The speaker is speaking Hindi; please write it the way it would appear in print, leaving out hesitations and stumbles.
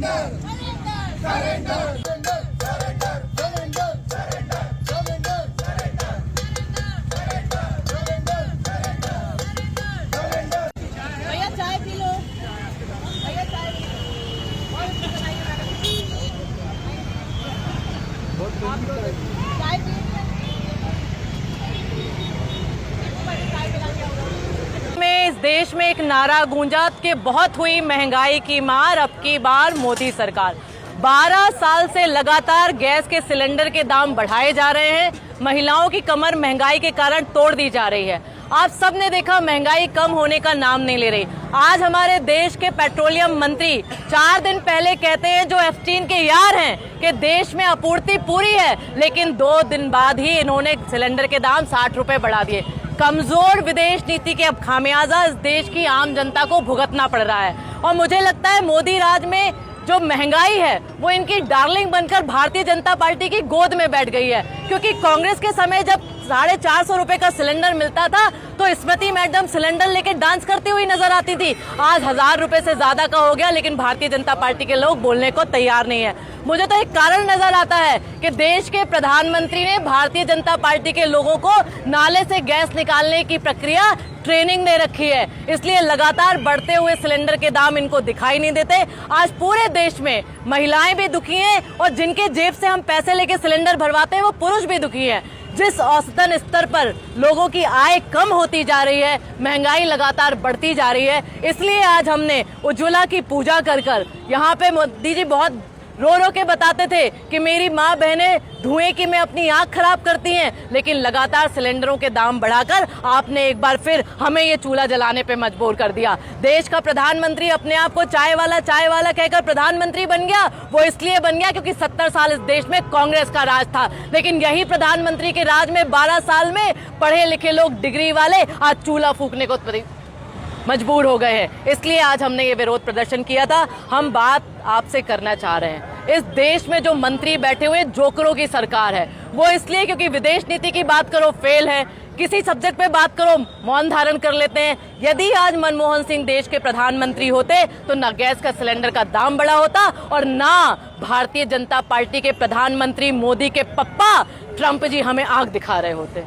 भैया चाय पी लो, भैया चाय पी लो। चाय पी में इस देश में एक नारा गूंजा कि बहुत हुई महंगाई की मार, अब की बार मोदी सरकार। 12 साल से लगातार गैस के सिलेंडर के दाम बढ़ाए जा रहे हैं। महिलाओं की कमर महंगाई के कारण तोड़ दी जा रही है। आप सब ने देखा महंगाई कम होने का नाम नहीं ले रही। आज हमारे देश के पेट्रोलियम मंत्री 4 दिन पहले कहते हैं जो एफटीन के यार हैं कि देश में आपूर्ति पूरी है, लेकिन 2 दिन बाद ही इन्होंने सिलेंडर के दाम 60 रुपए बढ़ा दिए। कमजोर विदेश नीति के अब खामियाजा इस देश की आम जनता को भुगतना पड़ रहा है। और मुझे लगता है मोदी राज में जो महंगाई है वो इनकी डार्लिंग बनकर भारतीय जनता पार्टी की गोद में बैठ गई है। क्योंकि कांग्रेस के समय जब 450 रुपए का सिलेंडर मिलता था तो स्मृति मैडम सिलेंडर लेके डांस करती हुई नजर आती थी। आज 1000 रुपए से ज्यादा का हो गया, लेकिन भारतीय जनता पार्टी के लोग बोलने को तैयार नहीं है। मुझे तो एक कारण नजर आता है कि देश के प्रधानमंत्री ने भारतीय जनता पार्टी के लोगों को नाले से गैस निकालने की प्रक्रिया ट्रेनिंग दे रखी है, इसलिए लगातार बढ़ते हुए सिलेंडर के दाम इनको दिखाई नहीं देते। आज पूरे देश में महिलाएं भी दुखी हैं और जिनके जेब से हम पैसे लेके सिलेंडर भरवाते हैं वो पुरुष भी दुखी हैं। जिस औसतन स्तर पर लोगों की आय कम होती जा रही है, महंगाई लगातार बढ़ती जा रही है, इसलिए आज हमने उज्ज्वला की पूजा कर कर यहाँ पे मोदी जी बहुत रो रो के बताते थे कि मेरी माँ बहनें धुएं की में अपनी आंख खराब करती हैं, लेकिन लगातार सिलेंडरों के दाम बढ़ाकर आपने एक बार फिर हमें ये चूल्हा जलाने पे मजबूर कर दिया। देश का प्रधानमंत्री अपने आप को चाय वाला कहकर प्रधानमंत्री बन गया। वो इसलिए बन गया क्योंकि 70 साल इस देश में कांग्रेस का राज था, लेकिन यही प्रधानमंत्री के राज में 12 साल में पढ़े लिखे लोग डिग्री वाले आज चूल्हा फूकने को मजबूर हो गए हैं। इसलिए आज हमने ये विरोध प्रदर्शन किया था। हम बात आपसे करना चाह रहे हैं, इस देश में जो मंत्री बैठे हुए जोकरों की सरकार है, वो इसलिए क्योंकि विदेश नीति की बात करो फेल है, किसी सब्जेक्ट पे बात करो मौन धारण कर लेते हैं। यदि आज मनमोहन सिंह देश के प्रधानमंत्री होते तो ना गैस का सिलेंडर का दाम बढ़ा होता और ना भारतीय जनता पार्टी के प्रधानमंत्री मोदी के पप्पा ट्रंप जी हमें आंख दिखा रहे होते।